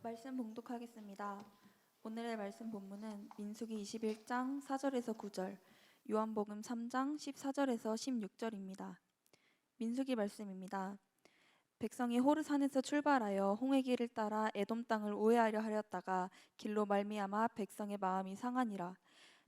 말씀 봉독하겠습니다. 오늘의 말씀 본문은 민수기 21장 4절에서 9절, 요한복음 3장 14절에서 16절입니다. 민수기 말씀입니다. 백성이 호르산에서 출발하여 홍해길을 따라 에돔 땅을 우회하려 하였다가 길로 말미암아 백성의 마음이 상하니라.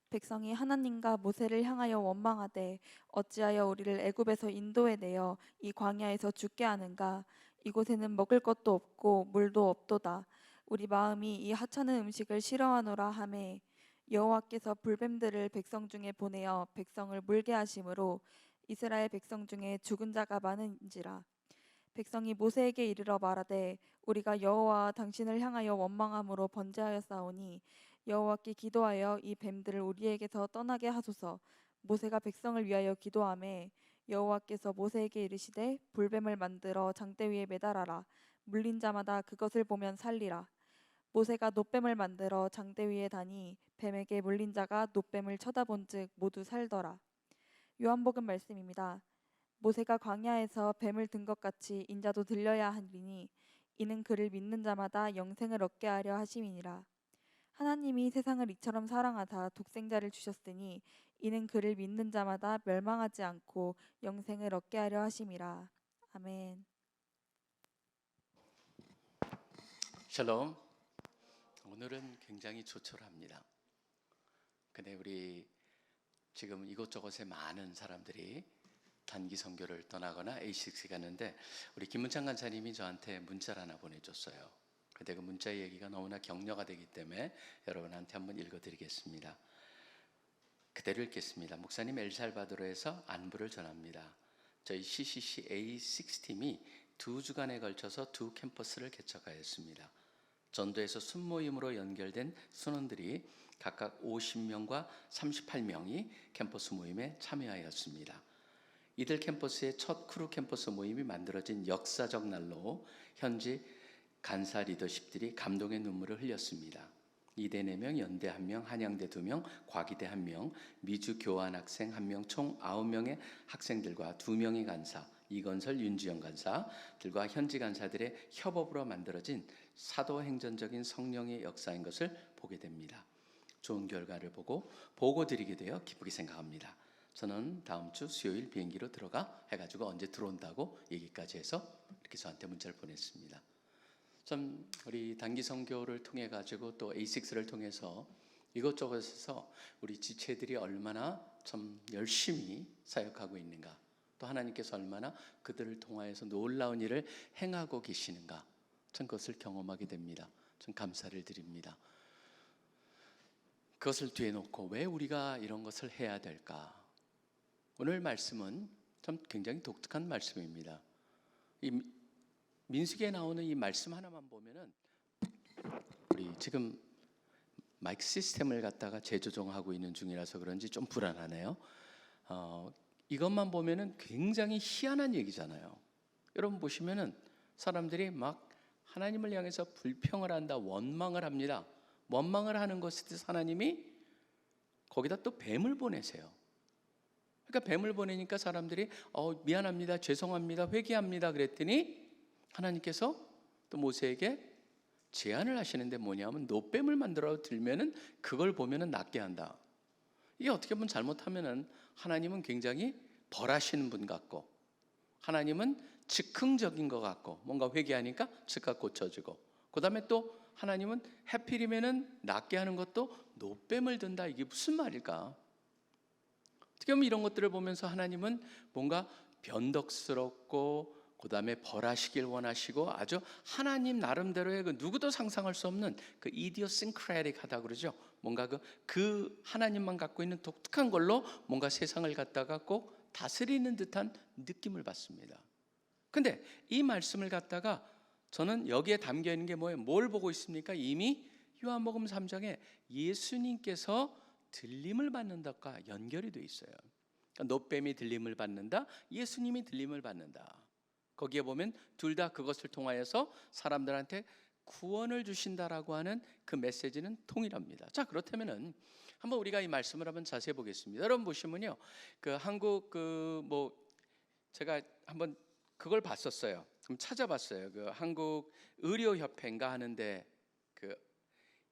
백성이 하나님과 모세를 향하여 원망하되 어찌하여 우리를 애굽에서 인도해 내어 이 광야에서 죽게 하는가? 이곳에는 먹을 것도 없고 물도 없도다. 우리 마음이 이 하찮은 음식을 싫어하노라 하매 여호와께서 불뱀들을 백성 중에 보내어 백성을 물게 하심으로 이스라엘 백성 중에 죽은 자가 많은지라. 백성이 모세에게 이르러 말하되 우리가 여호와 당신을 향하여 원망함으로 번제하였사오니 여호와께 기도하여 이 뱀들을 우리에게서 떠나게 하소서. 모세가 백성을 위하여 기도하매 여호와께서 모세에게 이르시되 불뱀을 만들어 장대 위에 매달아라. 물린 자마다 그것을 보면 살리라. 모세가 놋뱀을 만들어 장대 위에 다니 뱀에게 물린 자가 놋뱀을 쳐다본즉 모두 살더라. 요한복음 말씀입니다. 모세가 광야에서 뱀을 든 것 같이 인자도 들려야 하리니 이는 그를 믿는 자마다 영생을 얻게 하려 하심이니라. 하나님이 세상을 이처럼 사랑하사 독생자를 주셨으니 이는 그를 믿는 자마다 멸망하지 않고 영생을 얻게 하려 하심이라. 아멘. 샬롬. 오늘은 굉장히 조촐합니다. 근데 우리 지금 이곳저곳에 많은 사람들이 단기 선교를 떠나거나 A6 가는데 우리 김문창 간사님이 저한테 문자를 하나 보내줬어요. 근데 그 문자의 얘기가 너무나 격려가 되기 때문에 여러분한테 한번 읽어드리겠습니다. 그대로 읽겠습니다. 목사님, 엘살바도르에서 안부를 전합니다. 저희 CCC A6 팀이 2주간에 걸쳐서 2 캠퍼스를 개척하였습니다. 전도에서 순모임으로 연결된 순원들이 각각 50명과 38명이 캠퍼스 모임에 참여하였습니다. 이들 캠퍼스의 첫 크루 캠퍼스 모임이 만들어진 역사적 날로 현지 간사 리더십들이 감동의 눈물을 흘렸습니다. 이대 4명, 연대 1명, 한양대 2명, 과기대 1명, 미주 교환 학생 1명, 총 9명의 학생들과 2명의 간사, 이건설, 윤지영 간사들과 현지 간사들의 협업으로 만들어진 사도행전적인 성령의 역사인 것을 보게 됩니다. 좋은 결과를 보고 드리게 되어 기쁘게 생각합니다. 저는 다음 주 수요일 비행기로 들어가 해가지고 언제 들어온다고 얘기까지 해서 이렇게 저한테 문자를 보냈습니다. 참 우리 단기 선교를 통해 가지고 또 A6를 통해서 이것저것에서 우리 지체들이 얼마나 참 열심히 사역하고 있는가, 또 하나님께서 얼마나 그들을 통하여서 놀라운 일을 행하고 계시는가, 참 그것을 경험하게 됩니다. 참 감사를 드립니다. 그것을 뒤에 놓고 왜 우리가 이런 것을 해야 될까? 오늘 말씀은 참 굉장히 독특한 말씀입니다. 이 민수기에 나오는 이 말씀 하나만 보면은 우리 지금 마이크 시스템을 갖다가 재조정하고 있는 중이라서 그런지 좀 불안하네요. 이것만 보면은 굉장히 희한한 얘기잖아요. 여러분 보시면은 사람들이 막 하나님을 향해서 불평을 한다, 원망을 합니다. 원망을 하는 것에 대해서 하나님이 거기다 또 뱀을 보내세요. 그러니까 뱀을 보내니까 사람들이 미안합니다, 죄송합니다, 회개합니다 그랬더니 하나님께서 또 모세에게 제안을 하시는데 뭐냐면 놋뱀을 만들어 들면은 그걸 보면은 낫게 한다. 이게 어떻게 보면 잘못하면은 하나님은 굉장히 벌하시는 분 같고, 하나님은 즉흥적인 것 같고, 뭔가 회개하니까 즉각 고쳐지고, 그 다음에 또 하나님은 해필이면은 낫게 하는 것도 놋뱀을 든다. 이게 무슨 말일까? 어떻게 보면 이런 것들을 보면서 하나님은 뭔가 변덕스럽고 그 다음에 벌하시길 원하시고 아주 하나님 나름대로의 그 누구도 상상할 수 없는 그 idiosyncratic하다 그러죠. 뭔가 그 하나님만 갖고 있는 독특한 걸로 뭔가 세상을 갖다가 꼭 다스리는 듯한 느낌을 받습니다. 근데 이 말씀을 갖다가 저는 여기에 담겨 있는 게 뭐예요? 뭘 보고 있습니까? 이미 요한복음 3장에 예수님께서 들림을 받는 것과 연결이 되어 있어요. 그러니까 놋뱀이 들림을 받는다, 예수님이 들림을 받는다. 거기에 보면 둘 다 그것을 통하여서 사람들한테 구원을 주신다라고 하는 그 메시지는 동일합니다. 자, 그렇다면은 한번 우리가 이 말씀을 한번 자세히 보겠습니다. 여러분 보시면요, 그 한국 제가 한번 그걸 봤었어요. 좀 찾아봤어요. 그 한국 의료협회인가 하는데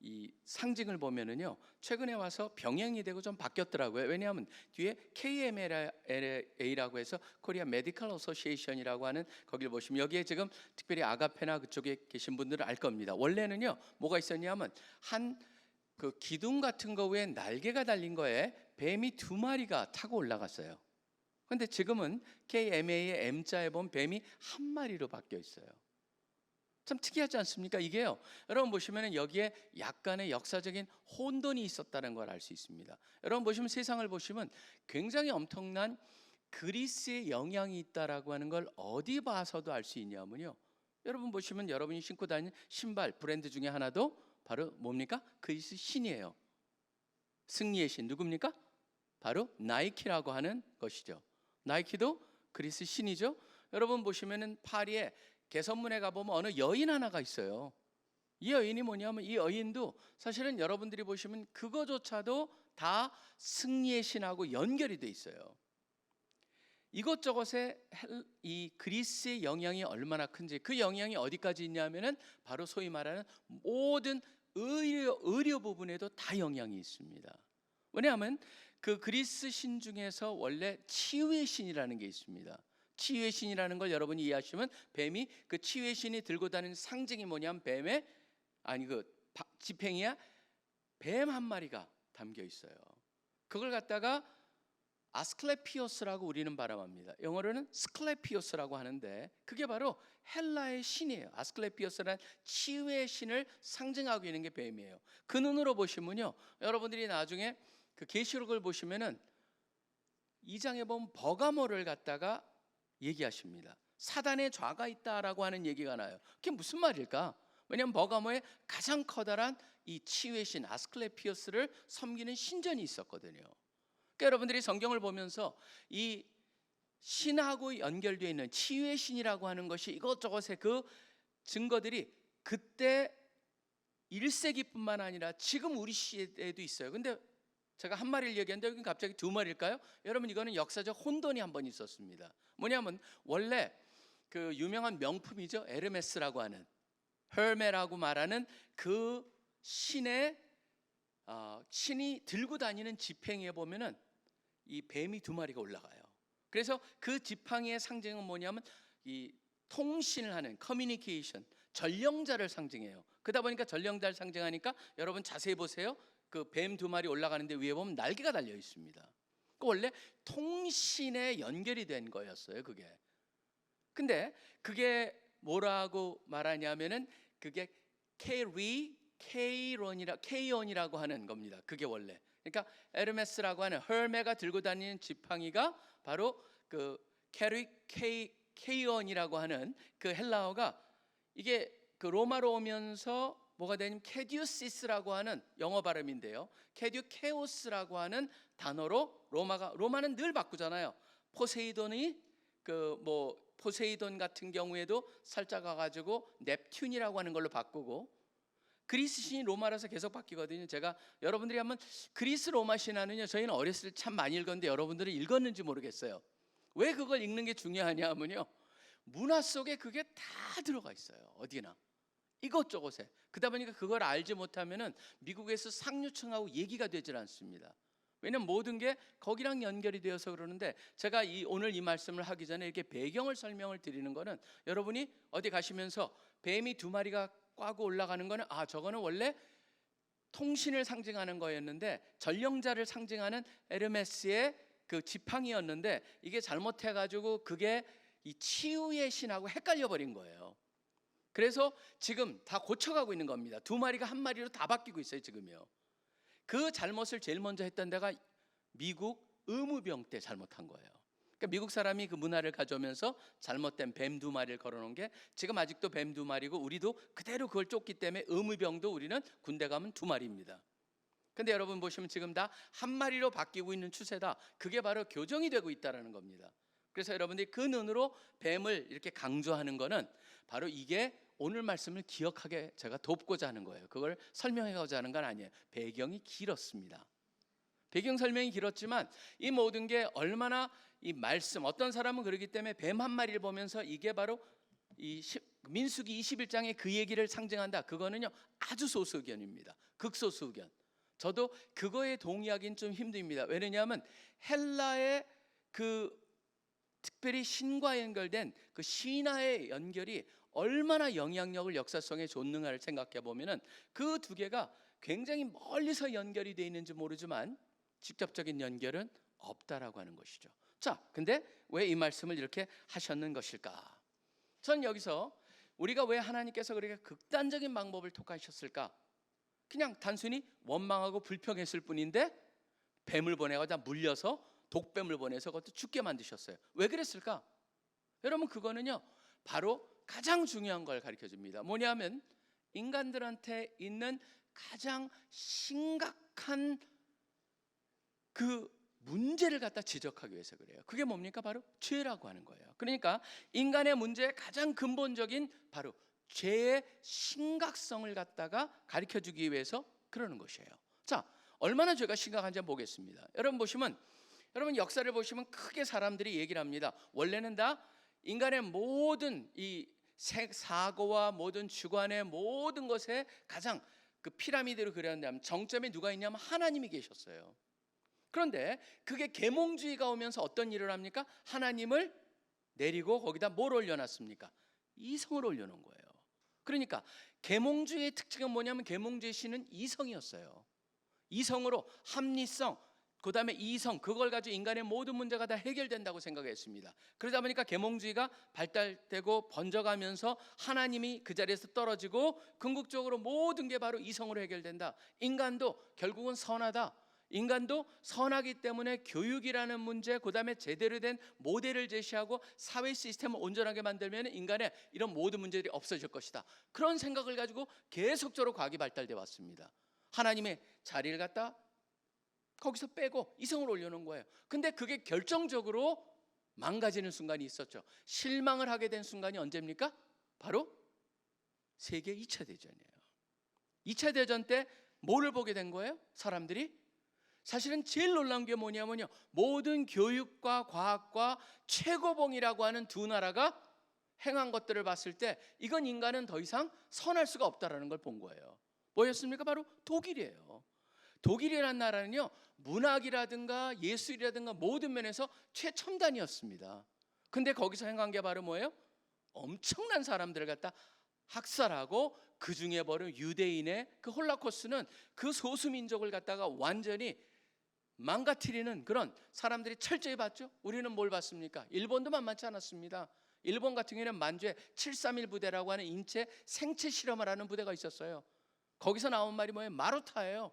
이 상징을 보면은요, 최근에 와서 병행이 되고 좀 바뀌었더라고요. 왜냐하면 뒤에 KMLA라고 해서 코리아 메디컬 어소시에이션이라고 하는 거기를 보시면 여기에 지금 특별히 아가페나 그쪽에 계신 분들은 알 겁니다. 원래는요, 뭐가 있었냐면 한 그 기둥 같은 거 위에 날개가 달린 거에 뱀이 2마리가 타고 올라갔어요. 근데 지금은 KMA의 M자에 보면 뱀이 1마리로 바뀌어 있어요. 참 특이하지 않습니까? 이게요, 여러분 보시면 여기에 약간의 역사적인 혼돈이 있었다는 걸 알 수 있습니다. 여러분 보시면 세상을 보시면 굉장히 엄청난 그리스의 영향이 있다라고 하는 걸 어디 봐서도 알 수 있냐면요, 여러분 보시면 여러분이 신고 다니는 신발 브랜드 중에 하나도 바로 뭡니까? 그리스 신이에요. 승리의 신 누굽니까? 바로 나이키라고 하는 것이죠. 나이키도 그리스 신이죠. 여러분 보시면은 파리에 개선문에 가보면 어느 여인 하나가 있어요. 이 여인이 뭐냐면 이 여인도 사실은 여러분들이 보시면 그거조차도 다 승리의 신하고 연결이 돼 있어요. 이것저것에 이 그리스의 영향이 얼마나 큰지, 그 영향이 어디까지 있냐면은 바로 소위 말하는 모든 의료 부분에도 다 영향이 있습니다. 왜냐하면 그 그리스 신 중에서 원래 치유의 신이라는 게 있습니다. 치유의 신이라는 걸 여러분이 이해하시면 뱀이 그 치유의 신이 들고 다니는 상징이 뭐냐면 뱀의 지팽이야 뱀 1마리가 담겨 있어요. 그걸 갖다가 아스클레피오스라고 우리는 발음합니다. 영어로는 스클레피오스라고 하는데 그게 바로 헬라의 신이에요. 아스클레피오스란 치유의 신을 상징하고 있는 게 뱀이에요. 그 눈으로 보시면요, 여러분들이 나중에 그 계시록을 보시면은 2장에 보면 버가모를 갖다가 얘기하십니다. 사단의 좌가 있다라고 하는 얘기가 나요. 그게 무슨 말일까? 왜냐하면 버가모에 가장 커다란 이 치유의 신 아스클레피오스를 섬기는 신전이 있었거든요. 그러니까 여러분들이 성경을 보면서 이 신하고 연결되어 있는 치유의 신이라고 하는 것이 이것저것의 그 증거들이 그때 1세기뿐만 아니라 지금 우리 시대에도 있어요. 근데 제가 1마리를 얘기했는데 여기 갑자기 2마리일까요? 여러분 이거는 역사적 혼돈이 한번 있었습니다. 뭐냐면 원래 그 유명한 명품이죠, 에르메스라고 하는 헐메라고 말하는 그 신의 신이 들고 다니는 지팡이에 보면은 이 뱀이 2마리가 올라가요. 그래서 그 지팡이의 상징은 뭐냐면 이 통신을 하는 커뮤니케이션, 전령자를 상징해요. 그러다 보니까 전령자를 상징하니까 여러분 자세히 보세요. 그 뱀 2마리 올라가는데 위에 보면 날개가 달려 있습니다. 그 원래 통신에 연결이 된 거였어요, 그게. 근데 그게 뭐라고 말하냐면은 그게 케이온이라고 하는 겁니다. 그게 원래. 그러니까 에르메스라고 하는 헐메가 들고 다니는 지팡이가 바로 그 케이온이라고 하는 그 헬라어가 이게 그 로마로 오면서 뭐가 되냐면 케디우시스라고 하는 영어 발음인데요, 케디우케오스라고 하는 단어로 로마는 늘 바꾸잖아요. 포세이돈이 포세이돈 같은 경우에도 살짝 가가지고 넵튠이라고 하는 걸로 바꾸고, 그리스 신이 로마라서 계속 바뀌거든요. 제가 여러분들이 한번 그리스 로마 신화는요, 저희는 어렸을 때 참 많이 읽었는데 여러분들은 읽었는지 모르겠어요. 왜 그걸 읽는 게 중요하냐면요, 문화 속에 그게 다 들어가 있어요. 어디나 이것저것에. 그러다 보니까 그걸 알지 못하면은 미국에서 상류층하고 얘기가 되질 않습니다. 왜냐면 모든 게 거기랑 연결이 되어서 그러는데, 제가 오늘 이 말씀을 하기 전에 이렇게 배경을 설명을 드리는 거는 여러분이 어디 가시면서 뱀이 2마리가 꽈고 올라가는 거는 저거는 원래 통신을 상징하는 거였는데 전령자를 상징하는 에르메스의 그 지팡이였는데 이게 잘못해가지고 그게 이 치유의 신하고 헷갈려 버린 거예요. 그래서 지금 다 고쳐가고 있는 겁니다. 2마리가 1마리로 다 바뀌고 있어요, 지금요. 그 잘못을 제일 먼저 했던 데가 미국 의무병 때 잘못한 거예요. 그러니까 미국 사람이 그 문화를 가져오면서 잘못된 뱀 2마리를 걸어놓은 게 지금 아직도 뱀 2마리고, 우리도 그대로 그걸 쫓기 때문에 의무병도 우리는 군대 가면 2마리입니다. 근데 여러분 보시면 지금 다 1마리로 바뀌고 있는 추세다. 그게 바로 교정이 되고 있다는 겁니다. 그래서 여러분들이 그 눈으로 뱀을 이렇게 강조하는 거는 바로 이게 오늘 말씀을 기억하게 제가 돕고자 하는 거예요. 그걸 설명하고자 하는 건 아니에요. 배경이 길었습니다. 배경 설명이 길었지만 이 모든 게 얼마나 이 말씀, 어떤 사람은 그러기 때문에 뱀 1마리를 보면서 이게 바로 민수기 21장에 그 얘기를 상징한다. 그거는요 아주 소수 의견입니다. 극소수 의견. 저도 그거에 동의하기는 좀 힘듭니다. 왜냐하면 헬라의 그 특별히 신과 연결된 그 신화의 연결이 얼마나 영향력을 역사성에 줬는가를 생각해 보면은 그 두 개가 굉장히 멀리서 연결이 되어 있는지 모르지만 직접적인 연결은 없다라고 하는 것이죠. 자, 근데 왜 이 말씀을 이렇게 하셨는 것일까? 전 여기서 우리가 왜 하나님께서 그렇게 극단적인 방법을 택하셨을까? 그냥 단순히 원망하고 불평했을 뿐인데 뱀을 보내가지고 물려서 독뱀을 보내서 그것도 죽게 만드셨어요. 왜 그랬을까? 여러분 그거는요 바로 가장 중요한 걸 가르쳐 줍니다. 뭐냐면 인간들한테 있는 가장 심각한 그 문제를 갖다 지적하기 위해서 그래요. 그게 뭡니까? 바로 죄라고 하는 거예요. 그러니까 인간의 문제의 가장 근본적인 바로 죄의 심각성을 갖다가 가르쳐 주기 위해서 그러는 것이에요. 자, 얼마나 죄가 심각한지 한번 보겠습니다. 여러분 역사를 보시면 크게 사람들이 얘기를 합니다. 원래는 다 인간의 모든 이 사고와 모든 주관의 모든 것에 가장 그 피라미드로 그렸는데 정점에 누가 있냐면 하나님이 계셨어요. 그런데 그게 계몽주의가 오면서 어떤 일을 합니까? 하나님을 내리고 거기다 뭘 올려놨습니까? 이성을 올려놓은 거예요. 그러니까 계몽주의의 특징은 뭐냐면 계몽주의 신은 이성이었어요. 이성으로 합리성, 그 다음에 이성, 그걸 가지고 인간의 모든 문제가 다 해결된다고 생각했습니다. 그러다 보니까 계몽주의가 발달되고 번져가면서 하나님이 그 자리에서 떨어지고 궁극적으로 모든 게 바로 이성으로 해결된다. 인간도 결국은 선하다. 인간도 선하기 때문에 교육이라는 문제, 그 다음에 제대로 된 모델을 제시하고 사회 시스템을 온전하게 만들면 인간의 이런 모든 문제들이 없어질 것이다. 그런 생각을 가지고 계속적으로 과학이 발달되어 왔습니다. 하나님의 자리를 갖다 거기서 빼고 이성을 올려놓은 거예요. 근데 그게 결정적으로 망가지는 순간이 있었죠. 실망을 하게 된 순간이 언제입니까? 바로 세계 2차 대전이에요. 2차 대전 때 뭐를 보게 된 거예요? 사람들이 사실은 제일 놀라운 게 뭐냐면요, 모든 교육과 과학과 최고봉이라고 하는 두 나라가 행한 것들을 봤을 때 이건 인간은 더 이상 선할 수가 없다라는 걸 본 거예요. 뭐였습니까? 바로 독일이에요. 독일이라는 나라는요 문학이라든가 예술이라든가 모든 면에서 최첨단이었습니다. 근데 거기서 행한 게 바로 뭐예요? 엄청난 사람들을 갖다 학살하고 그 중에 바로 유대인의 그 홀로코스트는 그 소수민족을 갖다가 완전히 망가뜨리는 그런 사람들이 철저히 봤죠. 우리는 뭘 봤습니까? 일본도 만만치 않았습니다. 일본 같은 경우에는 만주에 731 부대라고 하는 인체 생체 실험을 하는 부대가 있었어요. 거기서 나온 말이 뭐예요? 마루타예요.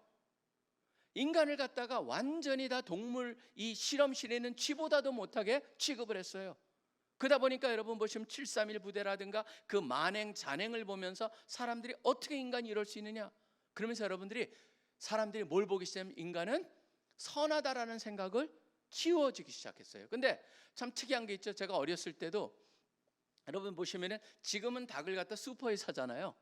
인간을 갖다가 완전히 다 동물 이 실험실에 있는 쥐보다도 못하게 취급을 했어요. 그러다 보니까 여러분 보시면 731 부대라든가 그 만행 잔행을 보면서 사람들이 어떻게 인간이 이럴 수 있느냐, 그러면서 사람들이 뭘 보기 시작하면 인간은 선하다라는 생각을 키워지기 시작했어요. 근데 참 특이한 게 있죠. 제가 어렸을 때도 여러분 보시면은 지금은 닭을 갖다 슈퍼에 사잖아요.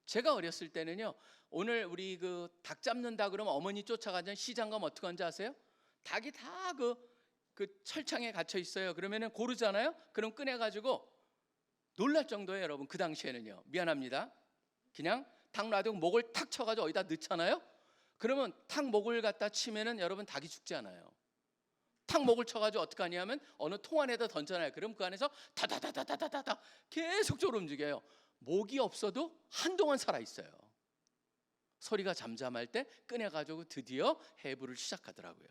제가 어렸을 때는요, 오늘 우리 그 닭 잡는다 그러면 어머니 쫓아가면 시장 가면 어떻게 하는지 아세요? 닭이 다 그 철창에 갇혀 있어요. 그러면은 고르잖아요. 그럼 꺼내가지고 놀랄 정도예요, 여러분. 그 당시에는요. 미안합니다. 그냥 닭 놔두고 목을 탁 쳐가지고 어디다 넣잖아요. 그러면 탁 목을 갖다 치면은 여러분 닭이 죽지 않아요. 탁 목을 쳐가지고 어떻게 하냐면 어느 통 안에다 던져놔요. 그럼 그 안에서 다다다다다다다 계속적으로 움직여요. 목이 없어도 한동안 살아 있어요. 소리가 잠잠할 때 꺼내가지고 드디어 해부를 시작하더라고요.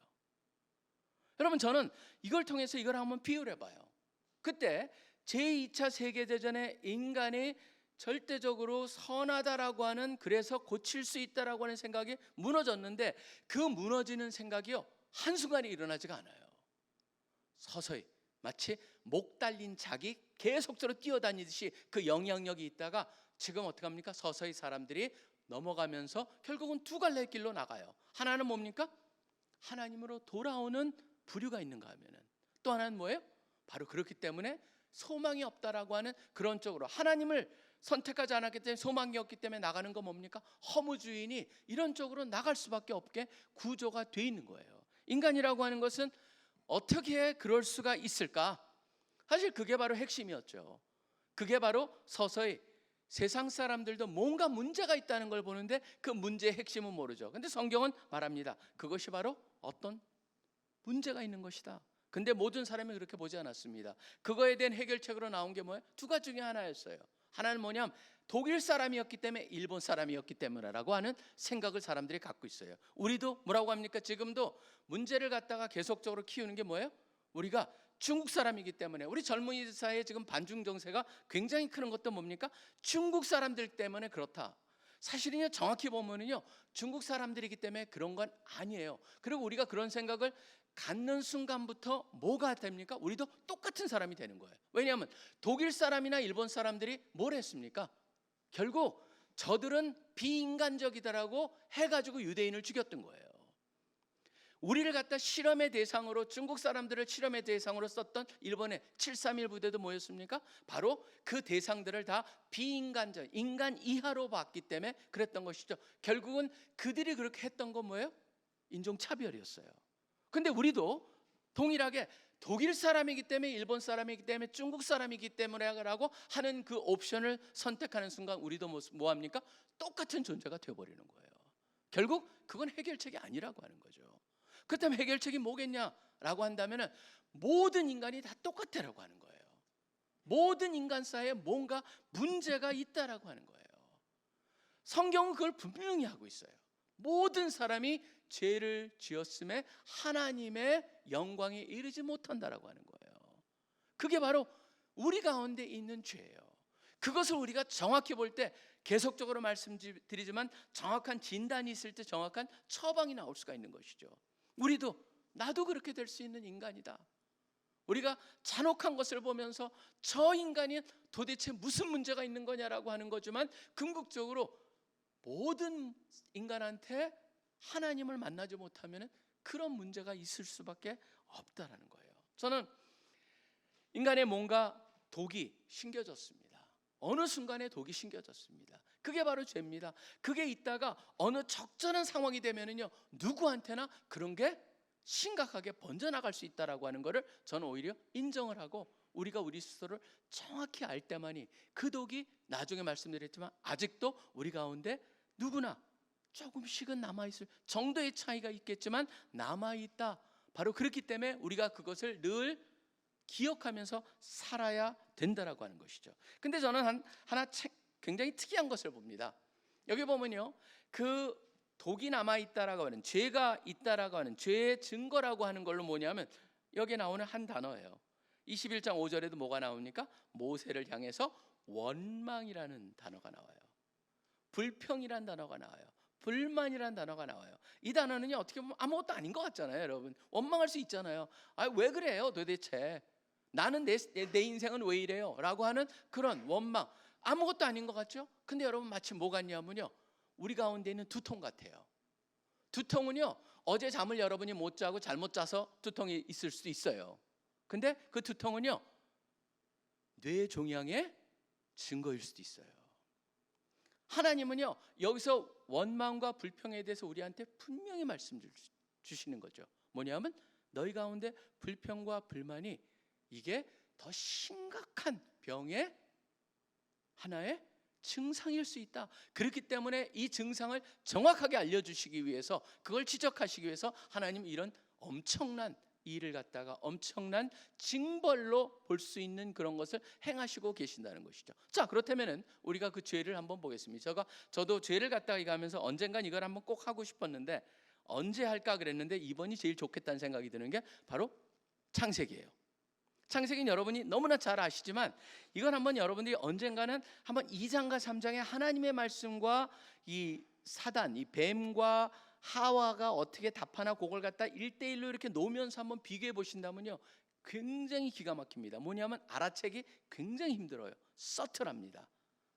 여러분 저는 이걸 통해서 이걸 한번 비유를 해봐요. 그때 제2차 세계대전에 인간이 절대적으로 선하다라고 하는, 그래서 고칠 수 있다라고 하는 생각이 무너졌는데 그 무너지는 생각이요 한순간에 일어나지가 않아요. 서서히 마치 목 달린 닭이 계속적으로 뛰어다니듯이 그 영향력이 있다가 지금 어떻게 합니까? 서서히 사람들이 넘어가면서 결국은 두 갈래 길로 나가요. 하나는 뭡니까? 하나님으로 돌아오는 부류가 있는가 하면은, 또 하나는 뭐예요? 바로 그렇기 때문에 소망이 없다라고 하는 그런 쪽으로, 하나님을 선택하지 않았기 때문에 소망이 없기 때문에 나가는 거 뭡니까? 허무주의니 이런 쪽으로 나갈 수밖에 없게 구조가 돼 있는 거예요. 인간이라고 하는 것은 어떻게 그럴 수가 있을까? 사실 그게 바로 핵심이었죠. 그게 바로 서서히 세상 사람들도 뭔가 문제가 있다는 걸 보는데 그 문제의 핵심은 모르죠. 근데 성경은 말합니다. 그것이 바로 어떤 문제가 있는 것이다. 근데 모든 사람이 그렇게 보지 않았습니다. 그거에 대한 해결책으로 나온 게 뭐예요? 두 가지 중에 하나였어요. 하나는 뭐냐면 독일 사람이었기 때문에 일본 사람이었기 때문에라고 하는 생각을 사람들이 갖고 있어요. 우리도 뭐라고 합니까? 지금도 문제를 갖다가 계속적으로 키우는 게 뭐예요? 우리가 중국 사람이기 때문에. 우리 젊은이 사이에 지금 반중 정세가 굉장히 크는 것도 뭡니까? 중국 사람들 때문에 그렇다. 사실은요, 정확히 보면은요, 중국 사람들이기 때문에 그런 건 아니에요. 그리고 우리가 그런 생각을 갖는 순간부터 뭐가 됩니까? 우리도 똑같은 사람이 되는 거예요. 왜냐하면 독일 사람이나 일본 사람들이 뭘 했습니까? 결국 저들은 비인간적이다라고 해가지고 유대인을 죽였던 거예요. 우리를 갖다 실험의 대상으로, 중국 사람들을 실험의 대상으로 썼던 일본의 731 부대도 뭐였습니까? 바로 그 대상들을 다 비인간적, 인간 이하로 봤기 때문에 그랬던 것이죠. 결국은 그들이 그렇게 했던 건 뭐예요? 인종차별이었어요. 근데 우리도 동일하게 독일 사람이기 때문에, 일본 사람이기 때문에, 중국 사람이기 때문에라고 하는 그 옵션을 선택하는 순간 우리도 뭐 합니까? 똑같은 존재가 되어버리는 거예요. 결국 그건 해결책이 아니라고 하는 거죠. 그렇다면 해결책이 뭐겠냐라고 한다면 모든 인간이 다 똑같다라고 하는 거예요. 모든 인간 사이에 뭔가 문제가 있다라고 하는 거예요. 성경은 그걸 분명히 하고 있어요. 모든 사람이 죄를 지었음에 하나님의 영광에 이르지 못한다라고 하는 거예요. 그게 바로 우리 가운데 있는 죄예요. 그것을 우리가 정확히 볼 때 계속적으로 말씀드리지만 정확한 진단이 있을 때 정확한 처방이 나올 수가 있는 것이죠. 우리도 나도 그렇게 될 수 있는 인간이다. 우리가 잔혹한 것을 보면서 저 인간이 도대체 무슨 문제가 있는 거냐라고 하는 거지만 궁극적으로 모든 인간한테 하나님을 만나지 못하면 그런 문제가 있을 수밖에 없다라는 거예요. 저는 인간의 뭔가 독이 심겨졌습니다. 어느 순간에 독이 심겨졌습니다. 그게 바로 죄입니다. 그게 있다가 어느 적절한 상황이 되면은요, 누구한테나 그런 게 심각하게 번져나갈 수 있다라고 하는 것을 저는 오히려 인정을 하고, 우리가 우리 스스로를 정확히 알 때만이 그 독이, 나중에 말씀드렸지만 아직도 우리 가운데 누구나 조금씩은 남아있을 정도의 차이가 있겠지만 남아있다. 바로 그렇기 때문에 우리가 그것을 늘 기억하면서 살아야 된다라고 하는 것이죠. 근데 저는 하나 굉장히 특이한 것을 봅니다. 여기 보면요, 그 독이 남아있다라고 하는, 죄가 있다라고 하는, 죄의 증거라고 하는 걸로 뭐냐면 여기 나오는 한 단어예요. 21장 5절에도 뭐가 나옵니까? 모세를 향해서 원망이라는 단어가 나와요. 불평이라는 단어가 나와요. 불만이라는 단어가 나와요. 이 단어는요, 어떻게 보면 아무것도 아닌 것 같잖아요. 여러분, 원망할 수 있잖아요. 아, 왜 그래요 도대체? 나는 내 인생은 왜 이래요? 라고 하는 그런 원망, 아무것도 아닌 것 같죠? 근데 여러분, 마치 뭐 같냐면요, 우리 가운데 있는 두통 같아요. 두통은요, 어제 잠을 여러분이 못 자고 잘못 자서 두통이 있을 수도 있어요. 근데 그 두통은요, 뇌 종양의 증거일 수도 있어요. 하나님은요, 여기서 원망과 불평에 대해서 우리한테 분명히 말씀 주시는 거죠. 뭐냐면 너희 가운데 불평과 불만이 이게 더 심각한 병의 하나의 증상일 수 있다. 그렇기 때문에 이 증상을 정확하게 알려주시기 위해서, 그걸 지적하시기 위해서 하나님 이런 엄청난 일을 갖다가 엄청난 징벌로 볼 수 있는 그런 것을 행하시고 계신다는 것이죠. 자, 그렇다면은 우리가 그 죄를 한번 보겠습니다. 저도 죄를 갖다가 가면서 언젠간 이걸 한번 꼭 하고 싶었는데 언제 할까 그랬는데 이번이 제일 좋겠다는 생각이 드는 게 바로 창세기예요. 창세기는 여러분이 너무나 잘 아시지만 이건 한번 여러분들이 언젠가는 한번 2장과 3장의 하나님의 말씀과 이 사단, 이 뱀과 하와가 어떻게 답하나, 그걸 갖다 1대1로 이렇게 놓으면서 한번 비교해 보신다면요, 굉장히 기가 막힙니다. 뭐냐면 알아채기 굉장히 힘들어요. 서툴합니다.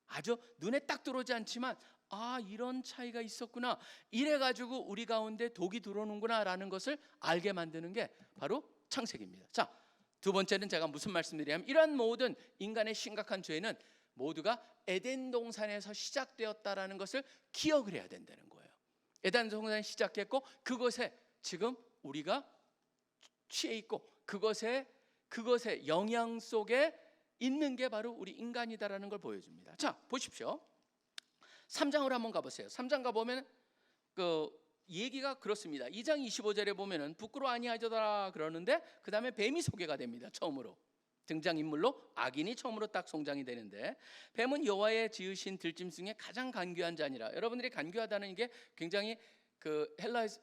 아주 눈에 딱 들어오지 않지만 아, 이런 차이가 있었구나, 이래가지고 우리 가운데 독이 들어오는구나 라는 것을 알게 만드는 게 바로 창세기입니다. 자, 두 번째는 제가 무슨 말씀드리냐면, 이러한 모든 인간의 심각한 죄는 모두가 에덴 동산에서 시작되었다라는 것을 기억을 해야 된다는 거예요. 에덴 동산이 시작했고 그것에 지금 우리가 취해 있고 그것의 영향 속에 있는 게 바로 우리 인간이다라는 걸 보여줍니다. 자, 보십시오. 3장으로 한번 가보세요. 3장 가보면 그 얘기가 그렇습니다. 2장 25절에 보면은 부끄러워 아니하더라 그러는데 그 다음에 뱀이 소개가 됩니다. 처음으로 등장인물로 악인이 처음으로 딱 성장이 되는데, 뱀은 여호와의 지으신 들짐승 중에 가장 간교한 자니라. 여러분들이 간교하다는 게 굉장히 그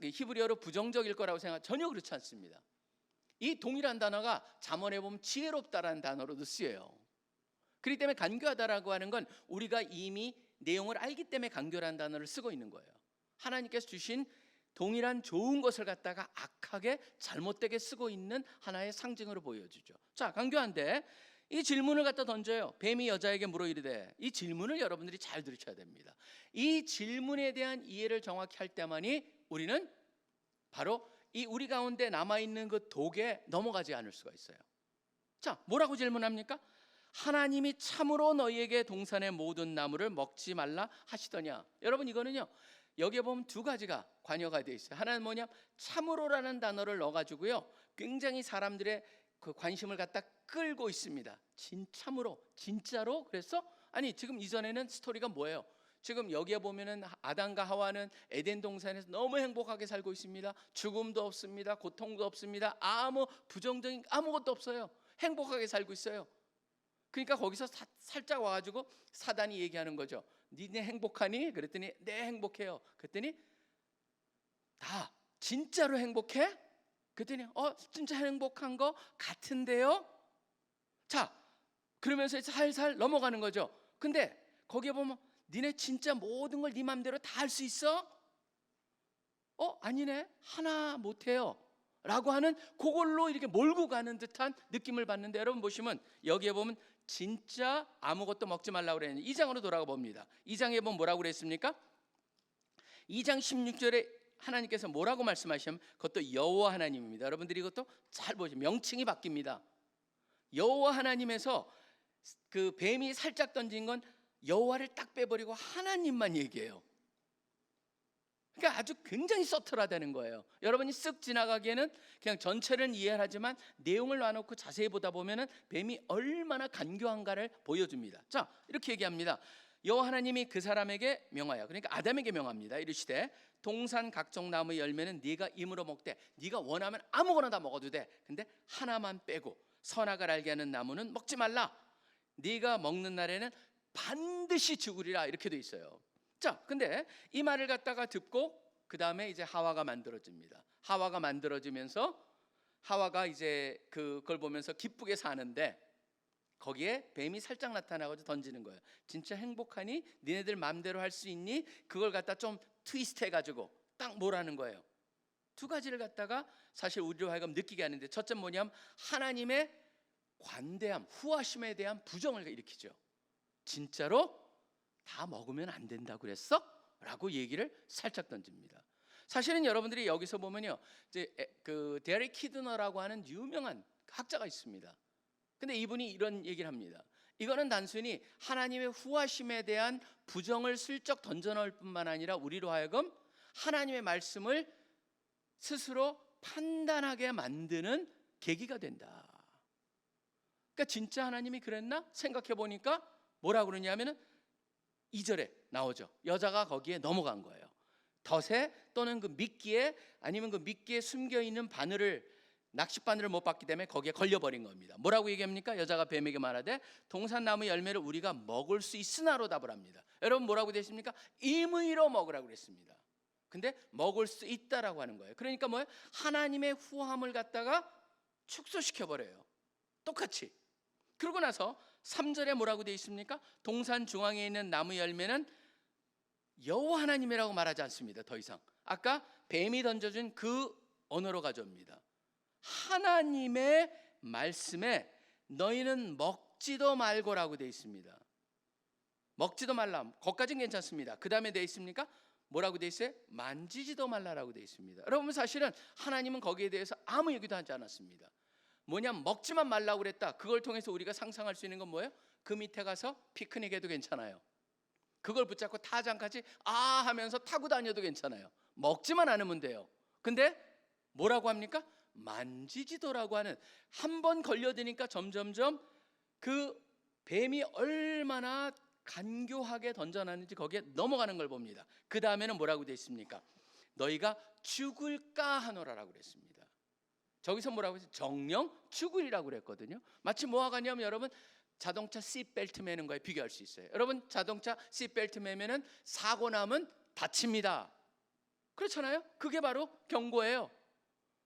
히브리어로 부정적일 거라고 생각, 전혀 그렇지 않습니다. 이 동일한 단어가 잠언에 보면 지혜롭다라는 단어로도 쓰여요. 그렇기 때문에 간교하다라고 하는 건 우리가 이미 내용을 알기 때문에 간교라는 단어를 쓰고 있는 거예요. 하나님께서 주신 동일한 좋은 것을 갖다가 악하게 잘못되게 쓰고 있는 하나의 상징으로 보여주죠. 자, 간교한데 이 질문을 갖다 던져요. 뱀이 여자에게 물어 이르되, 이 질문을 여러분들이 잘 들으셔야 됩니다. 이 질문에 대한 이해를 정확히 할 때만이 우리는 바로 이 우리 가운데 남아있는 그 독에 넘어가지 않을 수가 있어요. 자, 뭐라고 질문합니까? 하나님이 참으로 너희에게 동산의 모든 나무를 먹지 말라 하시더냐. 여러분, 이거는요, 여기에 보면 두 가지가 관여가 되어 있어요. 하나는 뭐냐, 참으로라는 단어를 넣어가지고요 굉장히 사람들의 그 관심을 갖다 끌고 있습니다. 참으로, 진짜로. 그래서 아니, 지금 이전에는 스토리가 뭐예요? 지금 여기에 보면은 아담과 하와는 에덴 동산에서 너무 행복하게 살고 있습니다. 죽음도 없습니다. 고통도 없습니다. 아무 부정적인 아무것도 없어요. 행복하게 살고 있어요. 그러니까 거기서 살짝 와가지고 사단이 얘기하는 거죠. 니네 행복하니? 그랬더니 네, 행복해요. 그랬더니 다 진짜로 행복해? 그랬더니 진짜 행복한 거 같은데요? 자, 그러면서 살살 넘어가는 거죠. 근데 거기에 보면 니네 진짜 모든 걸 네 맘대로 다 할 수 있어? 아니네, 하나 못해요 라고 하는, 그걸로 이렇게 몰고 가는 듯한 느낌을 받는데, 여러분 보시면 여기에 보면 진짜 아무것도 먹지 말라고 그랬는데 2장으로 돌아가 봅니다. 2장에 보면 뭐라고 그랬습니까? 2장 16절에 하나님께서 뭐라고 말씀하시면, 그것도 여호와 하나님입니다. 여러분들이 이것도 잘 보시면 명칭이 바뀝니다. 여호와 하나님에서 그 뱀이 살짝 던진 건 여호와를 딱 빼버리고 하나님만 얘기해요. 그러니까 아주 굉장히 서툴하다는 거예요. 여러분이 쓱 지나가기에는 그냥 전체를 이해하지만 내용을 놔놓고 자세히 보다 보면은 뱀이 얼마나 간교한가를 보여줍니다. 자, 이렇게 얘기합니다. 여호와 하나님이 그 사람에게 명하여, 그러니까 아담에게 명합니다. 이르시되 동산 각종 나무의 열매는 네가 임으로 먹되 네가 원하면 아무거나 다 먹어도 돼. 근데 하나만 빼고 선악을 알게 하는 나무는 먹지 말라. 네가 먹는 날에는 반드시 죽으리라. 이렇게 돼 있어요. 자, 근데 이 말을 갖다가 듣고 그 다음에 이제 하와가 만들어집니다. 하와가 만들어지면서 하와가 이제 그걸 보면서 기쁘게 사는데, 거기에 뱀이 살짝 나타나가지고 던지는 거예요. 진짜 행복하니? 니네들 마음대로 할 수 있니? 그걸 갖다 좀 트위스트 해가지고 딱 뭐라는 거예요. 두 가지를 갖다가 사실 우리로 하여금 느끼게 하는데, 첫째 뭐냐면 하나님의 관대함, 후하심에 대한 부정을 일으키죠. 진짜로 다 먹으면 안 된다고 그랬어? 라고 얘기를 살짝 던집니다. 사실은 여러분들이 여기서 보면요, 이제 그 데리 키드너라고 하는 유명한 학자가 있습니다. 근데 이분이 이런 얘기를 합니다. 이거는 단순히 하나님의 후하심에 대한 부정을 슬쩍 던져넣을 뿐만 아니라 우리로 하여금 하나님의 말씀을 스스로 판단하게 만드는 계기가 된다. 그러니까 진짜 하나님이 그랬나? 생각해 보니까 뭐라고 그러냐면은 2절에 나오죠. 여자가 거기에 넘어간 거예요. 덫에 또는 그 미끼에, 아니면 그 미끼에 숨겨 있는 낚싯바늘을 못 봤기 때문에 거기에 걸려버린 겁니다. 뭐라고 얘기합니까? 여자가 뱀에게 말하되 동산나무 열매를 우리가 먹을 수 있으나로 답을 합니다. 여러분 뭐라고 되십니까? 임의로 먹으라고 그랬습니다. 근데 먹을 수 있다라고 하는 거예요. 그러니까 뭐예요? 하나님의 후함을 갖다가 축소시켜버려요. 똑같이. 그러고 나서 3절에 뭐라고 되어 있습니까? 동산 중앙에 있는 나무 열매는 여호와 하나님이라고 말하지 않습니다. 더 이상 아까 뱀이 던져준 그 언어로 가져옵니다. 하나님의 말씀에 너희는 먹지도 말고라고 되어 있습니다. 먹지도 말라, 거기까지는 괜찮습니다. 그 다음에 되어 있습니까? 뭐라고 되어 있어요? 만지지도 말라라고 되어 있습니다. 여러분, 사실은 하나님은 거기에 대해서 아무 얘기도 하지 않았습니다. 뭐냐면 먹지만 말라고 그랬다. 그걸 통해서 우리가 상상할 수 있는 건 뭐예요? 그 밑에 가서 피크닉 해도 괜찮아요. 그걸 붙잡고 타장까지 하면서 타고 다녀도 괜찮아요. 먹지만 않으면 돼요. 근데 뭐라고 합니까? 만지지도라고 하는, 한 번 걸려드니까 점점점 그 뱀이 얼마나 간교하게 던져놨는지 거기에 넘어가는 걸 봅니다. 그 다음에는 뭐라고 되어 있습니까? 너희가 죽을까 하노라라고 그랬습니다. 저기서 뭐라고 했어요? 정령 죽으리라고 그랬거든요. 마치 뭐와 같냐면 여러분 자동차 시트벨트 매는 거에 비교할 수 있어요. 여러분 자동차 시트벨트 매면은 사고 나면 다칩니다. 그렇잖아요? 그게 바로 경고예요.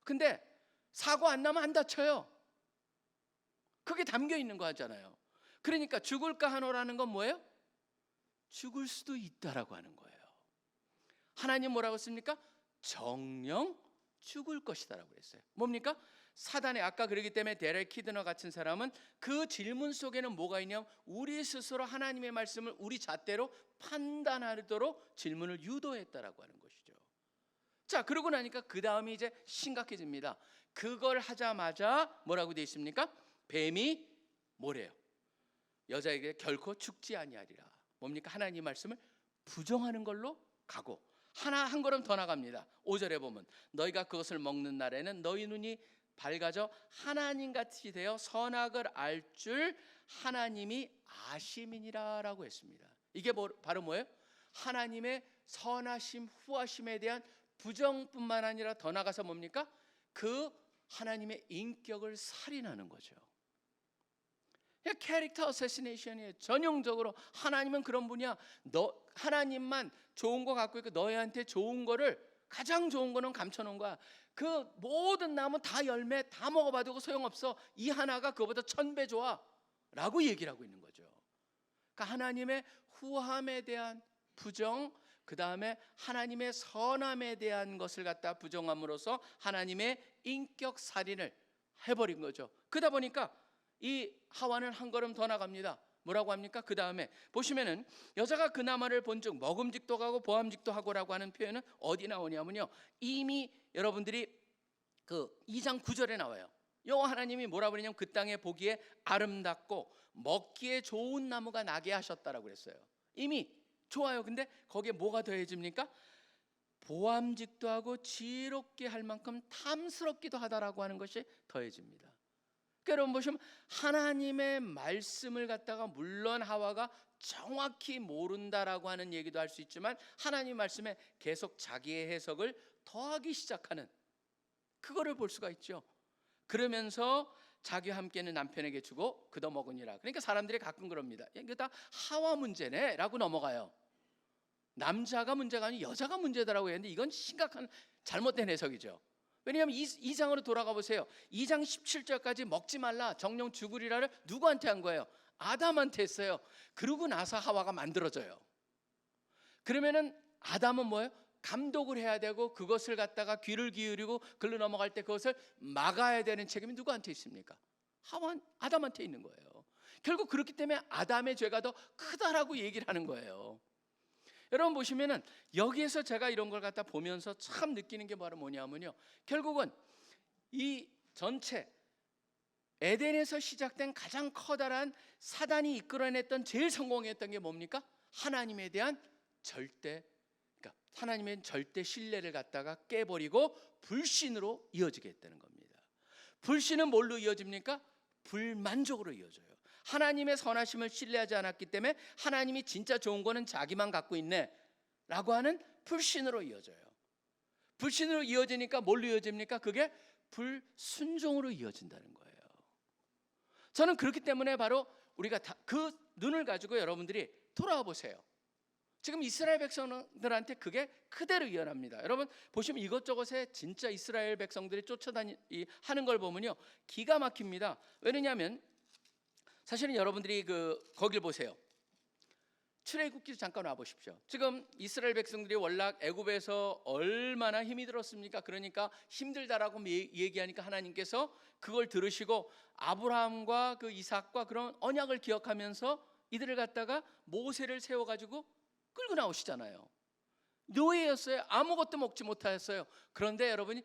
근데 사고 안 나면 안 다쳐요. 그게 담겨 있는 거 하잖아요. 그러니까 죽을까 하노라는 건 뭐예요? 죽을 수도 있다라고 하는 거예요. 하나님 뭐라고 했습니까? 정령 죽을 것이다라고 했어요. 뭡니까? 사단의 아까 그러기 때문에 데렐 키드너 같은 사람은 그 질문 속에는 뭐가 있냐면 우리 스스로 하나님의 말씀을 우리 잣대로 판단하도록 질문을 유도했다라고 하는 것이죠. 자, 그러고 나니까 그 다음이 이제 심각해집니다. 그걸 하자마자 뭐라고 되어 있습니까? 뱀이 뭐래요? 여자에게 결코 죽지 아니하리라. 뭡니까? 하나님 말씀을 부정하는 걸로 가고 하나 한 걸음 더 나갑니다. 5절에 보면 너희가 그것을 먹는 날에는 너희 눈이 밝아져 하나님같이 되어 선악을 알 줄 하나님이 아심이니라라고 했습니다. 이게 바로 뭐예요? 하나님의 선하심, 후하심에 대한 부정뿐만 아니라 더 나가서 뭡니까? 그 하나님의 인격을 살인하는 거죠. 캐릭터 어세시네이션이에요. 전형적으로 하나님은 그런 분이야. 너 하나님만 좋은 거 갖고 있고 너희한테 좋은 거를 가장 좋은 거는 감춰놓은 거야. 그 모든 나무 다 열매 다 먹어봐도 그거 소용없어. 이 하나가 그거보다 1000배 좋아 라고 얘기를 하고 있는 거죠. 그러니까 하나님의 후함에 대한 부정, 그 다음에 하나님의 선함에 대한 것을 갖다 부정함으로써 하나님의 인격 살인을 해버린 거죠. 그러다 보니까 이 하와는 한 걸음 더 나갑니다. 뭐라고 합니까? 그 다음에 보시면은 여자가 그 나무를 본즉 먹음직도 하고 보암직도 하고라고 하는 표현은 어디 나오냐면요, 이미 여러분들이 그 2장 9절에 나와요. 여호와 하나님이 뭐라고 그러냐면 그 땅에 보기에 아름답고 먹기에 좋은 나무가 나게 하셨다라고 그랬어요. 이미 좋아요. 근데 거기에 뭐가 더해집니까? 보암직도 하고 지혜롭게 할 만큼 탐스럽기도 하다라고 하는 것이 더해집니다. 여러분 보시면 하나님의 말씀을 갖다가 물론 하와가 정확히 모른다라고 하는 얘기도 할 수 있지만 하나님 말씀에 계속 자기의 해석을 더하기 시작하는 그거를 볼 수가 있죠. 그러면서 자기와 함께 있는 남편에게 주고 그도 먹으니라. 그러니까 사람들이 가끔 그럽니다. 이거 다 하와 문제네 라고 넘어가요. 남자가 문제가 아니고 여자가 문제다라고 했는데 이건 심각한 잘못된 해석이죠. 왜냐하면 2장으로 돌아가 보세요. 2장 17절까지 먹지 말라 정령 죽으리라를 누구한테 한 거예요? 아담한테 했어요. 그러고 나서 하와가 만들어져요. 그러면은 아담은 뭐예요? 감독을 해야 되고 그것을 갖다가 귀를 기울이고 글로 넘어갈 때 그것을 막아야 되는 책임이 누구한테 있습니까? 아담한테 있는 거예요. 결국 그렇기 때문에 아담의 죄가 더 크다라고 얘기를 하는 거예요. 여러분 보시면은 여기에서 제가 이런 걸 갖다 보면서 참 느끼는 게 바로 뭐냐면요, 결국은 이 전체 에덴에서 시작된 가장 커다란 사단이 이끌어냈던 제일 성공했던 게 뭡니까? 하나님에 대한 절대, 그러니까 하나님의 절대 신뢰를 갖다가 깨버리고 불신으로 이어지게 했다는 겁니다. 불신은 뭘로 이어집니까? 불만족으로 이어져요. 하나님의 선하심을 신뢰하지 않았기 때문에 하나님이 진짜 좋은 거는 자기만 갖고 있네 라고 하는 불신으로 이어져요. 불신으로 이어지니까 뭘로 이어집니까? 그게 불순종으로 이어진다는 거예요. 저는 그렇기 때문에 바로 우리가 그 눈을 가지고 여러분들이 돌아와 보세요. 지금 이스라엘 백성들한테 그게 그대로 이어납니다. 여러분 보시면 이것저것에 진짜 이스라엘 백성들이 하는 걸 보면요, 기가 막힙니다. 왜냐하면 사실은 여러분들이 거길 보세요. 출애굽기도 잠깐 와 보십시오. 지금 이스라엘 백성들이 월락 애굽에서 얼마나 힘이 들었습니까? 그러니까 힘들다라고 얘기하니까 하나님께서 그걸 들으시고 아브라함과 그 이삭과 그런 언약을 기억하면서 이들을 갖다가 모세를 세워가지고 끌고 나오시잖아요. 노예였어요. 아무것도 먹지 못하였어요. 그런데 여러분이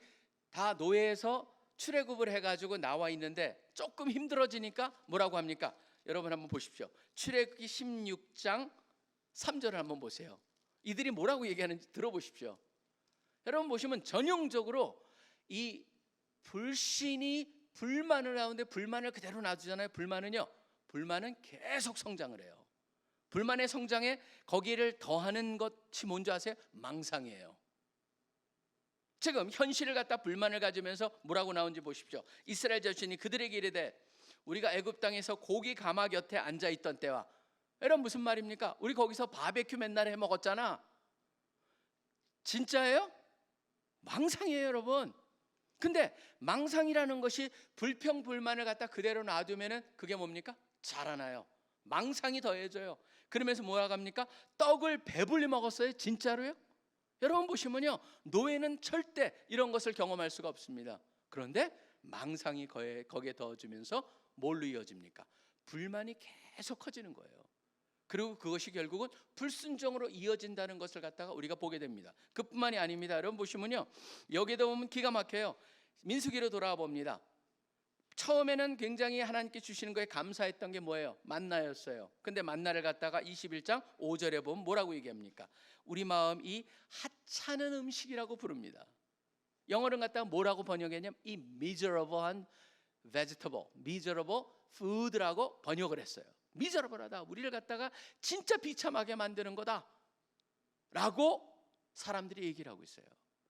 다 노예에서 출애굽을 해가지고 나와 있는데 조금 힘들어지니까 뭐라고 합니까? 여러분 한번 보십시오. 출애굽기 16장 3절을 한번 보세요. 이들이 뭐라고 얘기하는지 들어보십시오. 여러분 보시면 전형적으로 이 불신이 불만을 하는데 불만을 그대로 놔두잖아요. 불만은요, 불만은 계속 성장을 해요. 불만의 성장에 거기를 더하는 것이 뭔지 아세요? 망상이에요. 지금 현실을 갖다 불만을 가지면서 뭐라고 나오는지 보십시오. 이스라엘 자손이 그들에게 이르되 우리가 애굽 땅에서 고기 가마 곁에 앉아 있던 때와, 여러분 무슨 말입니까? 우리 거기서 바베큐 맨날 해 먹었잖아. 진짜예요? 망상이에요, 여러분. 근데 망상이라는 것이 불평불만을 갖다 그대로 놔두면은 그게 뭡니까? 자라나요. 망상이 더해져요. 그러면서 뭐라고 합니까? 떡을 배불리 먹었어요? 진짜로요? 여러분 보시면요, 노예는 절대 이런 것을 경험할 수가 없습니다. 그런데 망상이 거기에 더해지면서 뭘로 이어집니까? 불만이 계속 커지는 거예요. 그리고 그것이 결국은 불순종으로 이어진다는 것을 갖다가 우리가 보게 됩니다. 그뿐만이 아닙니다. 여러분 보시면요, 여기도 보면 기가 막혀요. 민수기로 돌아와 봅니다. 처음에는 굉장히 하나님께 주시는 거에 감사했던 게 뭐예요? 만나였어요. 근데 만나를 갖다가 21장 5절에 보면 뭐라고 얘기합니까? 우리 마음이 하찮은 음식이라고 부릅니다. 영어를 갖다가 뭐라고 번역했냐면 이 miserable한 vegetable, miserable food라고 번역을 했어요. 미저러블하다, 우리를 갖다가 진짜 비참하게 만드는 거다 라고 사람들이 얘기를 하고 있어요.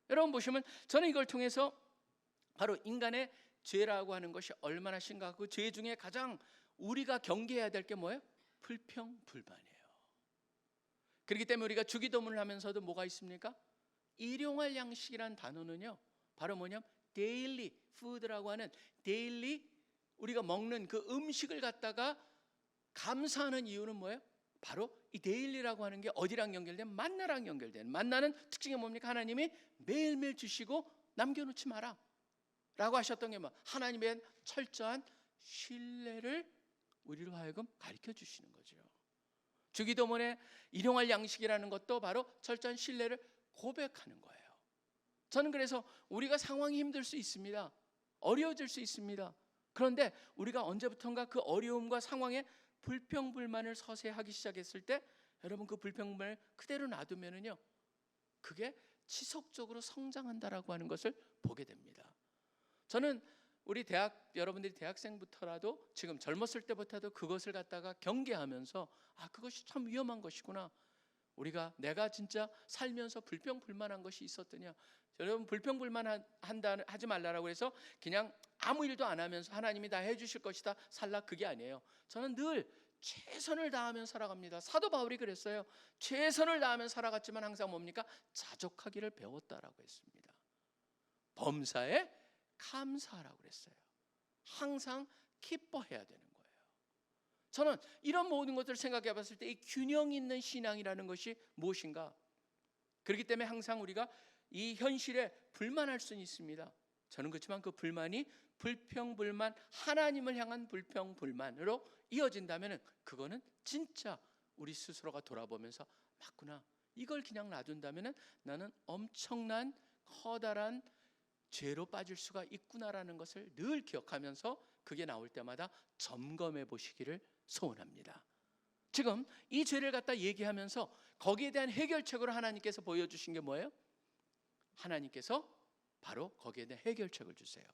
여러분 보시면 저는 이걸 통해서 바로 인간의 죄라고 하는 것이 얼마나 심각하고 죄 중에 가장 우리가 경계해야 될 게 뭐예요? 불평불만이에요. 그렇기 때문에 우리가 주기도문을 하면서도 뭐가 있습니까? 일용할 양식이란 단어는요, 바로 뭐냐면 daily food라고 하는 daily 우리가 먹는 그 음식을 갖다가 감사하는 이유는 뭐예요? 바로 이 데일리라고 하는 게 어디랑 연결된? 만나랑 연결된. 만나는 특징이 뭡니까? 하나님이 매일매일 주시고 남겨놓지 마라 라고 하셨던 게 뭐? 하나님의 철저한 신뢰를 우리로 하여금 가르쳐 주시는 거죠. 주기도문에 일용할 양식이라는 것도 바로 철저한 신뢰를 고백하는 거예요. 저는 그래서 우리가 상황이 힘들 수 있습니다. 어려워질 수 있습니다. 그런데 우리가 언제부턴가 그 어려움과 상황에 불평불만을 서세하기 시작했을 때, 여러분 그 불평불만을 그대로 놔두면은요, 그게 지속적으로 성장한다라고 하는 것을 보게 됩니다. 저는 우리 여러분들이 대학생부터라도 지금 젊었을 때부터도 그것을 갖다가 경계하면서 그것이 참 위험한 것이구나. 내가 진짜 살면서 불평불만한 것이 있었더냐. 여러분 불평불만 하지 말라라고 해서 그냥 아무 일도 안 하면서 하나님이 다 해주실 것이다 살라, 그게 아니에요. 저는 늘 최선을 다하며 살아갑니다. 사도 바울이 그랬어요. 최선을 다하며 살아갔지만 항상 뭡니까? 자족하기를 배웠다라고 했습니다. 범사에 감사하라고 그랬어요. 항상 기뻐해야 되는 거예요. 저는 이런 모든 것들을 생각해 봤을 때 이 균형 있는 신앙이라는 것이 무엇인가? 그렇기 때문에 항상 우리가 이 현실에 불만할 수는 있습니다. 저는 그렇지만 그 불만이 불평불만, 하나님을 향한 불평불만으로 이어진다면 그거는 진짜 우리 스스로가 돌아보면서 맞구나, 이걸 그냥 놔둔다면 나는 엄청난 커다란 죄로 빠질 수가 있구나라는 것을 늘 기억하면서 그게 나올 때마다 점검해 보시기를 소원합니다. 지금 이 죄를 갖다 얘기하면서 거기에 대한 해결책으로 하나님께서 보여주신 게 뭐예요? 하나님께서 바로 거기에 대한 해결책을 주세요.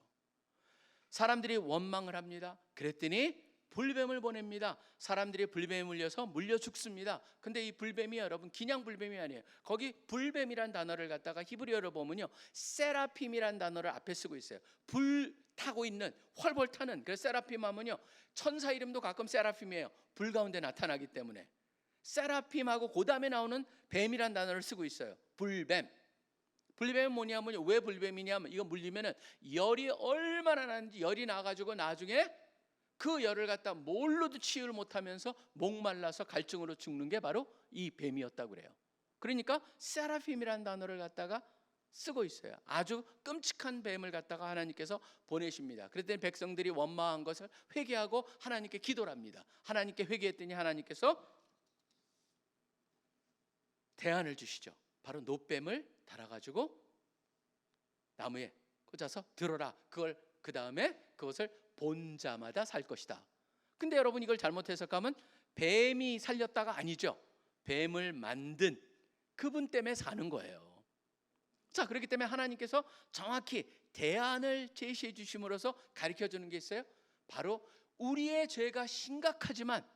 사람들이 원망을 합니다. 그랬더니 불뱀을 보냅니다. 사람들이 불뱀에 물려서 물려 죽습니다. 근데 이 불뱀이 여러분 그냥 불뱀이 아니에요. 거기 불뱀이란 단어를 갖다가 히브리어로 보면요, 세라핌이란 단어를 앞에 쓰고 있어요. 불 타고 있는, 활벌 타는. 그래서 세라핌 하면요, 천사 이름도 가끔 세라핌이에요. 불 가운데 나타나기 때문에. 세라핌하고 그 다음에 나오는 뱀이란 단어를 쓰고 있어요. 불뱀. 불뱀은 뭐냐면, 왜 불뱀이냐면 이거 물리면은 열이 얼마나 나는지, 열이 나가지고 나중에 그 열을 갖다 뭘로도 치유를 못하면서 목말라서 갈증으로 죽는 게 바로 이 뱀이었다고 그래요. 그러니까 세라핌이라는 단어를 갖다가 쓰고 있어요. 아주 끔찍한 뱀을 갖다가 하나님께서 보내십니다. 그랬더니 백성들이 원망한 것을 회개하고 하나님께 기도를 합니다. 하나님께 회개했더니 하나님께서 대안을 주시죠. 바로 노뱀을 달아가지고 나무에 꽂아서 들어라. 그 다음에 그것을 본 자마다 살 것이다. 근데 여러분 이걸 잘못 해석하면 뱀이 살렸다가 아니죠. 뱀을 만든 그분 때문에 사는 거예요. 자, 그렇기 때문에 하나님께서 정확히 대안을 제시해 주심으로써 가르쳐 주는 게 있어요. 바로 우리의 죄가 심각하지만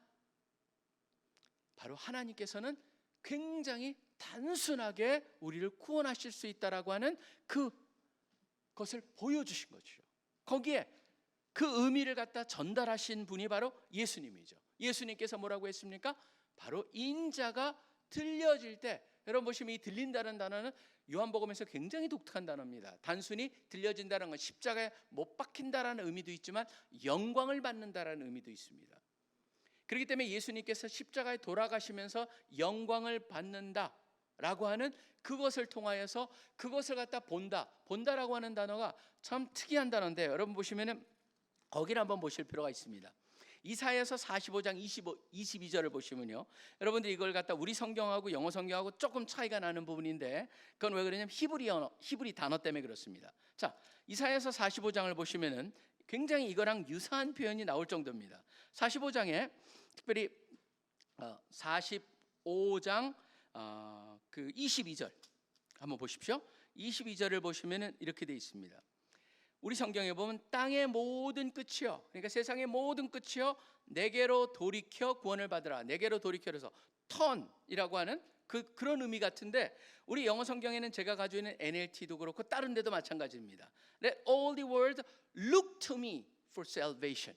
바로 하나님께서는 굉장히 단순하게 우리를 구원하실 수 있다라고 하는 그것을 보여주신 거죠. 거기에 그 의미를 갖다 전달하신 분이 바로 예수님이죠. 예수님께서 뭐라고 했습니까? 바로 인자가 들려질 때, 여러분 보시면 이 들린다는 단어는 요한복음에서 굉장히 독특한 단어입니다. 단순히 들려진다는 건 십자가에 못 박힌다라는 의미도 있지만 영광을 받는다라는 의미도 있습니다. 그렇기 때문에 예수님께서 십자가에 돌아가시면서 영광을 받는다라고 하는 그것을 통하여서 그것을 갖다 본다라고 하는 단어가 참 특이한 단어인데, 여러분 보시면은 거기를 한번 보실 필요가 있습니다. 이사야서 45장 22절을 보시면요, 여러분들이 이걸 갖다 우리 성경하고 영어 성경하고 조금 차이가 나는 부분인데, 그건 왜 그러냐면 히브리 단어 때문에 그렇습니다. 자, 이사야서 45장을 보시면은 굉장히 이거랑 유사한 표현이 나올 정도입니다. 45장에 특별히 45장 그 22절 한번 보십시오. 22절을 보시면은 이렇게 돼 있습니다. 우리 성경에 보면 땅의 모든 끝이요, 그러니까 세상의 모든 끝이요, 내게로 돌이켜 구원을 받으라. 내게로 돌이켜서 turn이라고 하는 그런 의미 같은데, 우리 영어 성경에는 제가 가지고 있는 NLT도 그렇고 다른 데도 마찬가지입니다. Let all the world look to me for salvation.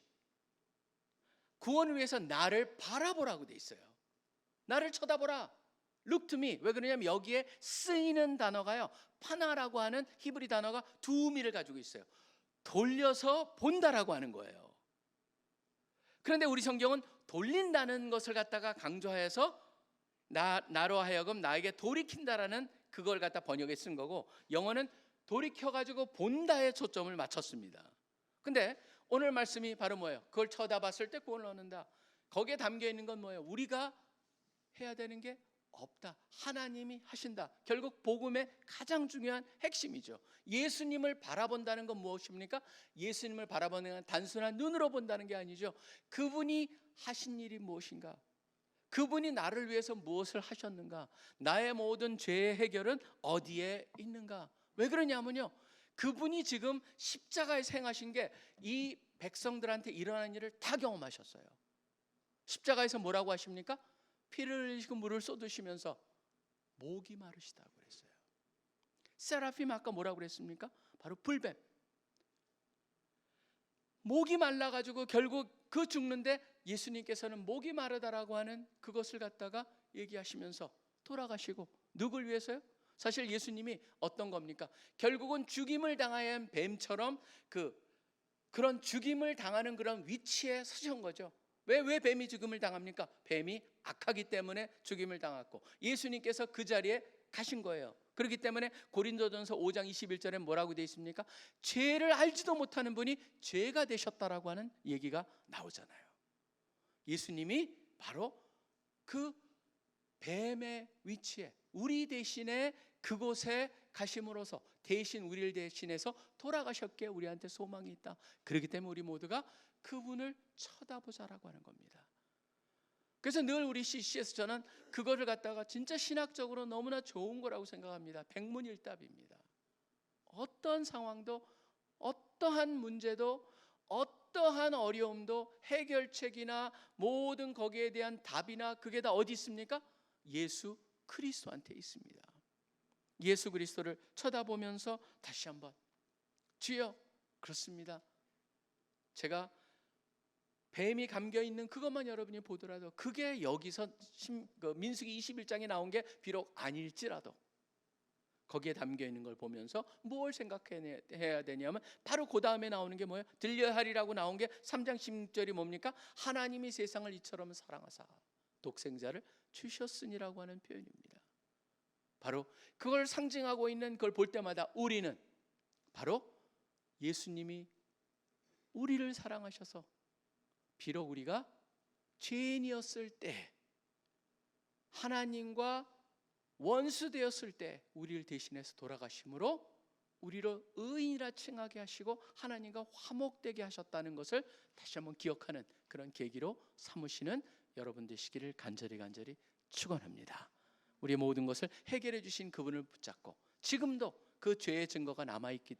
구원을 위해서 나를 바라보라고 돼 있어요. 나를 쳐다보라. Look to me. 왜 그러냐면 여기에 쓰이는 단어가요, 파나라고 하는 히브리 단어가 두 의미를 가지고 있어요. 돌려서 본다라고 하는 거예요. 그런데 우리 성경은 돌린다는 것을 갖다가 강조해서 나로 하여금 나에게 돌이킨다라는 그걸 갖다 번역에 쓴 거고, 영어는 돌이켜가지고 본다에 초점을 맞췄습니다. 근데 오늘 말씀이 바로 뭐예요? 그걸 쳐다봤을 때 구원을 얻는다. 거기에 담겨 있는 건 뭐예요? 우리가 해야 되는 게 없다. 하나님이 하신다. 결국 복음의 가장 중요한 핵심이죠. 예수님을 바라본다는 건 무엇입니까? 예수님을 바라보는 건 단순한 눈으로 본다는 게 아니죠. 그분이 하신 일이 무엇인가? 그분이 나를 위해서 무엇을 하셨는가? 나의 모든 죄의 해결은 어디에 있는가? 왜 그러냐면요, 그분이 지금 십자가에 행하신 게 이 백성들한테 일어난 일을 다 경험하셨어요. 십자가에서 뭐라고 하십니까? 피를 흘리시고 물을 쏟으시면서 목이 마르시다고 그랬어요. 세라핌 아까 뭐라고 그랬습니까? 바로 불뱀. 목이 말라가지고 결국 그 죽는데 예수님께서는 목이 마르다라고 하는 그것을 갖다가 얘기하시면서 돌아가시고, 누굴 위해서요? 사실 예수님이 어떤 겁니까? 결국은 죽임을 당하여 한 뱀처럼 그런 죽임을 당하는 그런 위치에 서신 거죠. 왜 뱀이 죽임을 당합니까? 뱀이 악하기 때문에 죽임을 당했고, 예수님께서 그 자리에 가신 거예요. 그렇기 때문에 고린도전서 5장 21절에 뭐라고 되어 있습니까? 죄를 알지도 못하는 분이 죄가 되셨다라고 하는 얘기가 나오잖아요. 예수님이 바로 그 뱀의 위치에 우리 대신에 그곳에 가심으로써 대신 우리를 대신해서 돌아가셨기에 우리한테 소망이 있다. 그렇기 때문에 우리 모두가 그분을 쳐다보자라고 하는 겁니다. 그래서 늘 우리 CC에서 저는 그거를 갖다가 진짜 신학적으로 너무나 좋은 거라고 생각합니다. 백문일답입니다. 어떤 상황도, 어떠한 문제도, 어떠한 어려움도 해결책이나 모든 거기에 대한 답이나 그게 다 어디 있습니까? 예수 그리스도한테 있습니다. 예수 그리스도를 쳐다보면서 다시 한번, 주여, 그렇습니다. 제가 뱀이 감겨있는 그것만 여러분이 보더라도, 그게 여기서 민수기 21장에 나온 게 비록 아닐지라도 거기에 담겨있는 걸 보면서 뭘 생각해야 되냐면, 바로 그 다음에 나오는 게 뭐예요? 들려야 하리라고 나온 게 3장 16절이 뭡니까? 하나님이 세상을 이처럼 사랑하사 독생자를 주셨으니라고 하는 표현입니다. 바로 그걸 상징하고 있는 그걸 볼 때마다 우리는 바로 예수님이 우리를 사랑하셔서 비록 우리가 죄인이었을 때, 하나님과 원수 되었을 때 우리를 대신해서 돌아가심으로 우리를 의인이라 칭하게 하시고 하나님과 화목되게 하셨다는 것을 다시 한번 기억하는 그런 계기로 삼으시는 여러분 되시기를 간절히 축원합니다. 우리의 모든 것을 해결해 주신 그분을 붙잡고, 지금도 그 죄의 증거가 남아있기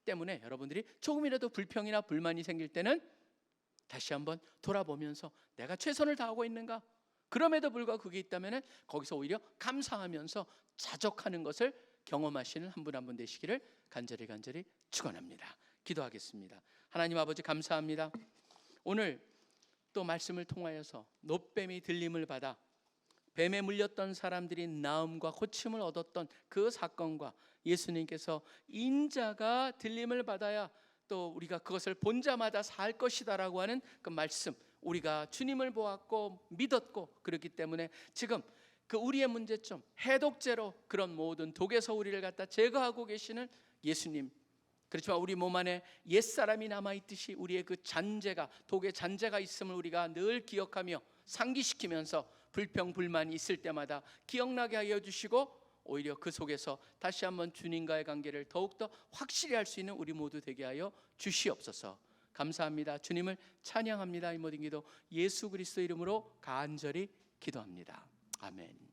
때문에 여러분들이 조금이라도 불평이나 불만이 생길 때는 다시 한번 돌아보면서 내가 최선을 다하고 있는가? 그럼에도 불구하고 그게 있다면 거기서 오히려 감사하면서 자족하는 것을 경험하시는 한 분 한 분 되시기를 간절히 축원합니다. 기도하겠습니다. 하나님 아버지 감사합니다. 오늘 또 말씀을 통하여서 노뱀이 들림을 받아 뱀에 물렸던 사람들이 나음과 고침을 얻었던 그 사건과 예수님께서 인자가 들림을 받아야 또 우리가 그것을 본 자마다 살 것이다라고 하는 그 말씀, 우리가 주님을 보았고 믿었고 그렇기 때문에 지금 그 우리의 문제점, 해독제로 그런 모든 독에서 우리를 갖다 제거하고 계시는 예수님, 그렇지만 우리 몸 안에 옛사람이 남아있듯이 우리의 그 잔재가, 독의 잔재가 있음을 우리가 늘 기억하며 상기시키면서 불평 불만이 있을 때마다 기억나게 하여 주시고 오히려 그 속에서 다시 한번 주님과의 관계를 더욱더 확실히 할 수 있는 우리 모두 되게 하여 주시옵소서. 감사합니다. 주님을 찬양합니다. 이 모든 기도 예수 그리스도 이름으로 간절히 기도합니다. 아멘.